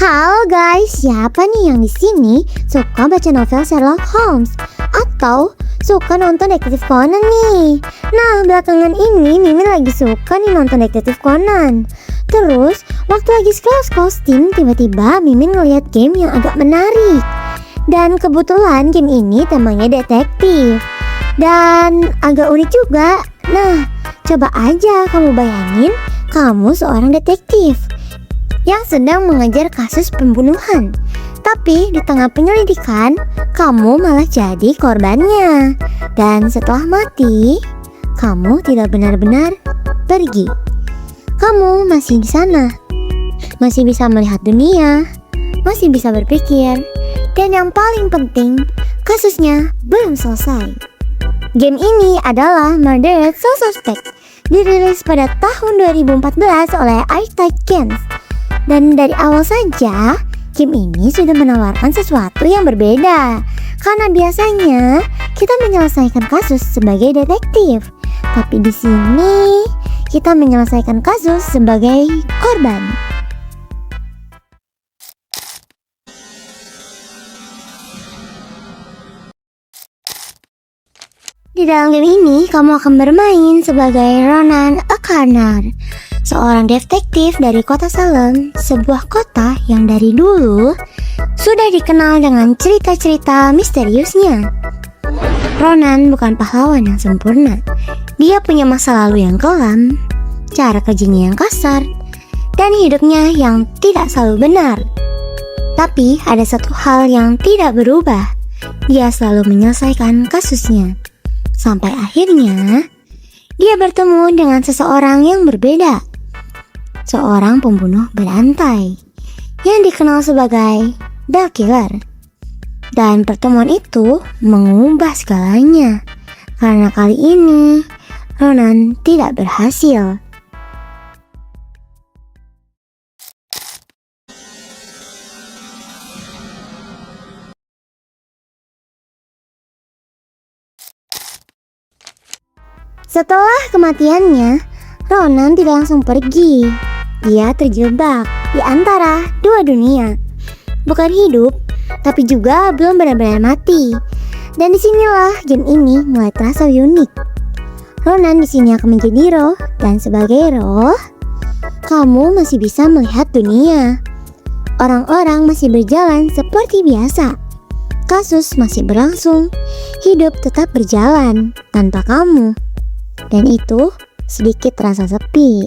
Halo guys, siapa nih yang di sini suka baca novel Sherlock Holmes atau suka nonton Detektif Conan nih? Nah, belakangan ini Mimin lagi suka nih nonton Detektif Conan. Terus, waktu lagi scroll Steam, tiba-tiba Mimin ngeliat game yang agak menarik. Dan kebetulan game ini temanya detektif dan agak unik juga. Nah, coba aja kamu bayangin kamu seorang detektif yang sedang mengejar kasus pembunuhan. Tapi di tengah penyelidikan, kamu malah jadi korbannya. Dan setelah mati, kamu tidak benar-benar pergi. Kamu masih di sana, masih bisa melihat dunia, masih bisa berpikir, dan yang paling penting, kasusnya belum selesai. Game ini adalah Murdered Soul Suspect, dirilis pada tahun 2014 oleh Arcade Games. Dan dari awal saja, game ini sudah menawarkan sesuatu yang berbeda. Karena biasanya kita menyelesaikan kasus sebagai detektif, tapi di sini kita menyelesaikan kasus sebagai korban. Di dalam game ini, kamu akan bermain sebagai Ronan O'Connor, seorang detektif dari kota Salem, sebuah kota yang dari dulu sudah dikenal dengan cerita-cerita misteriusnya. Ronan bukan pahlawan yang sempurna. Dia punya masa lalu yang kelam, cara kerjanya yang kasar, dan hidupnya yang tidak selalu benar. Tapi ada satu hal yang tidak berubah. Dia selalu menyelesaikan kasusnya. Sampai akhirnya, dia bertemu dengan seseorang yang berbeda. Seorang pembunuh berantai yang dikenal sebagai The Killer. Dan pertemuan itu mengubah segalanya. Karena kali ini, Ronan tidak berhasil. Setelah kematiannya, Ronan tidak langsung pergi. Dia terjebak di antara dua dunia. Bukan hidup, tapi juga belum benar-benar mati. Dan disinilah game ini mulai terasa unik. Ronan di sini akan menjadi roh, dan sebagai roh, kamu masih bisa melihat dunia. Orang-orang masih berjalan seperti biasa. Kasus masih berlangsung. Hidup tetap berjalan tanpa kamu. Dan itu sedikit terasa sepi.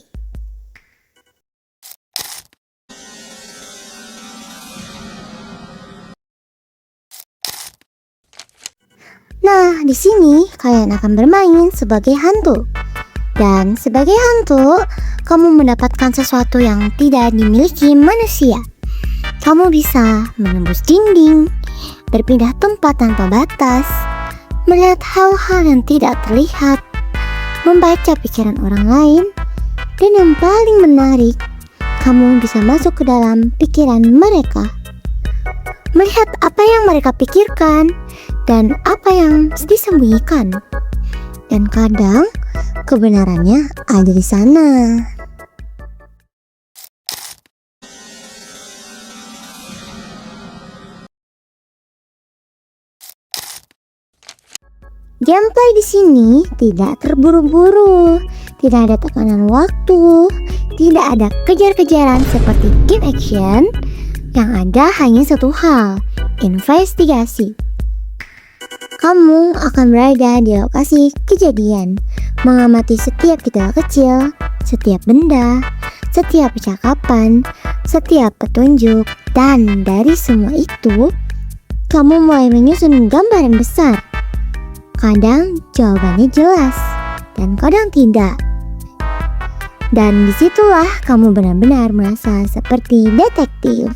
Nah, di sini kalian akan bermain sebagai hantu. Dan sebagai hantu, kamu mendapatkan sesuatu yang tidak dimiliki manusia. Kamu bisa menembus dinding, berpindah tempat tanpa batas, melihat hal-hal yang tidak terlihat, membaca pikiran orang lain, dan yang paling menarik, kamu bisa masuk ke dalam pikiran mereka, melihat apa yang mereka pikirkan dan apa yang disembunyikan. Dan kadang kebenarannya ada di sana. Gameplay di sini tidak terburu-buru, tidak ada tekanan waktu, tidak ada kejar-kejaran seperti game action. Yang ada hanya satu hal, investigasi. Kamu akan berada di lokasi kejadian, mengamati setiap detail kecil, setiap benda, setiap percakapan, setiap petunjuk, dan dari semua itu, kamu mulai menyusun gambaran besar. Kadang jawabannya jelas, dan kadang tidak. Dan disitulah kamu benar-benar merasa seperti detektif.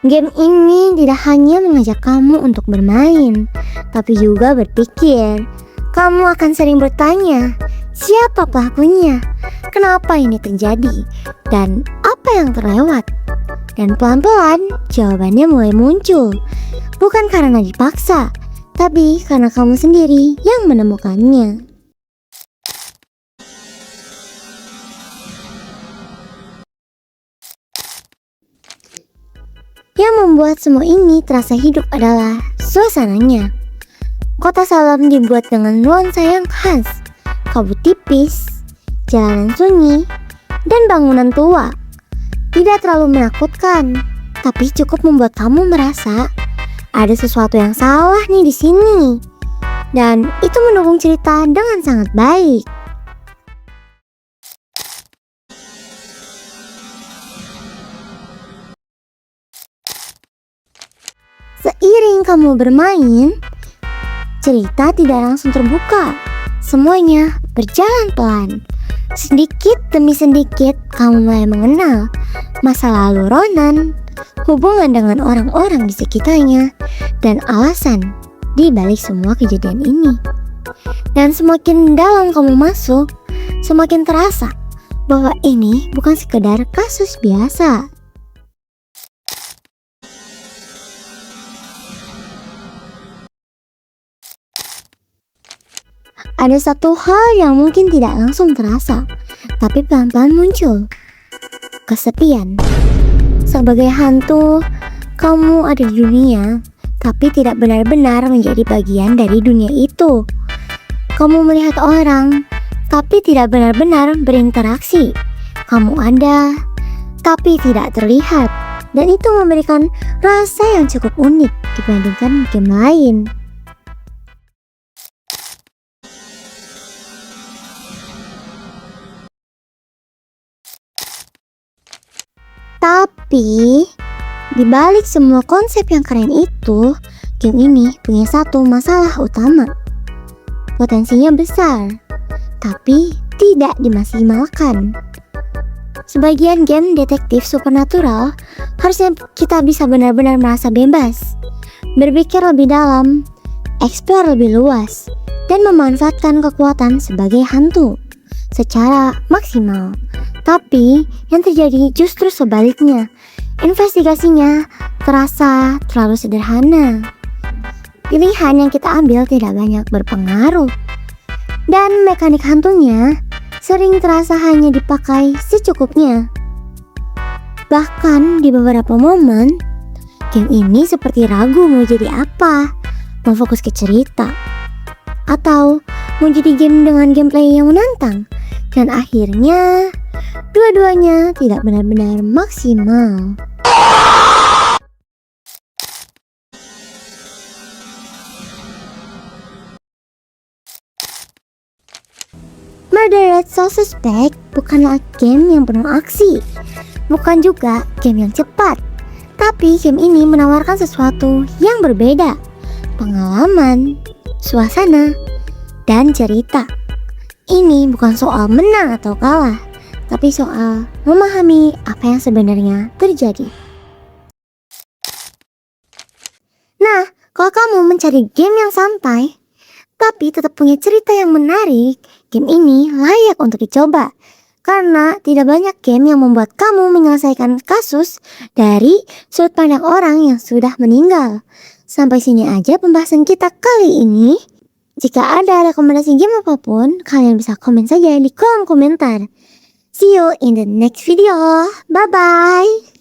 Game ini tidak hanya mengajak kamu untuk bermain, tapi juga berpikir. Kamu akan sering bertanya, siapa pelakunya? Kenapa ini terjadi? Dan apa yang terlewat? Dan pelan-pelan jawabannya mulai muncul. Bukan karena dipaksa, tapi karena kamu sendiri yang menemukannya. Yang membuat semua ini terasa hidup adalah suasananya. Kota Salem dibuat dengan nuansa yang khas, kabut tipis, jalanan sunyi, dan bangunan tua. Tidak terlalu menakutkan, tapi cukup membuat kamu merasa ada sesuatu yang salah nih di sini. Dan itu mendukung cerita dengan sangat baik. Seiring kamu bermain, cerita tidak langsung terbuka. Semuanya berjalan pelan. Sedikit demi sedikit kamu mulai mengenal masa lalu Ronan, hubungan dengan orang-orang di sekitarnya, dan alasan di balik semua kejadian ini. Dan semakin dalam kamu masuk, semakin terasa bahwa ini bukan sekedar kasus biasa. Ada satu hal yang mungkin tidak langsung terasa, tapi pelan-pelan muncul. Kesepian. Sebagai hantu, kamu ada di dunia, tapi tidak benar-benar menjadi bagian dari dunia itu. Kamu melihat orang, tapi tidak benar-benar berinteraksi. Kamu ada, tapi tidak terlihat. Dan itu memberikan rasa yang cukup unik dibandingkan game lain. Tapi, di balik semua konsep yang keren itu, game ini punya satu masalah utama. Potensinya besar, tapi tidak dimaksimalkan. Sebagian game detektif supernatural harusnya kita bisa benar-benar merasa bebas, berpikir lebih dalam, eksplor lebih luas, dan memanfaatkan kekuatan sebagai hantu secara maksimal. Tapi yang terjadi justru sebaliknya. Investigasinya terasa terlalu sederhana. Pilihan yang kita ambil tidak banyak berpengaruh. Dan mekanik hantunya sering terasa hanya dipakai secukupnya. Bahkan di beberapa momen, game ini seperti ragu mau jadi apa. Mau fokus ke cerita, atau mau jadi game dengan gameplay yang menantang. Dan akhirnya dua-duanya tidak benar-benar maksimal. Murdered Soul Suspect bukanlah game yang penuh aksi, bukan juga game yang cepat. Tapi game ini menawarkan sesuatu yang berbeda. Pengalaman, suasana, dan cerita. Ini bukan soal menang atau kalah, tapi soal memahami apa yang sebenarnya terjadi. Nah, kalau kamu mencari game yang santai, tapi tetap punya cerita yang menarik, game ini layak untuk dicoba. Karena tidak banyak game yang membuat kamu menyelesaikan kasus dari sudut pandang orang yang sudah meninggal. Sampai sini aja pembahasan kita kali ini. Jika ada rekomendasi game apapun, kalian bisa komen saja di kolom komentar. See you in the next video. Bye-bye.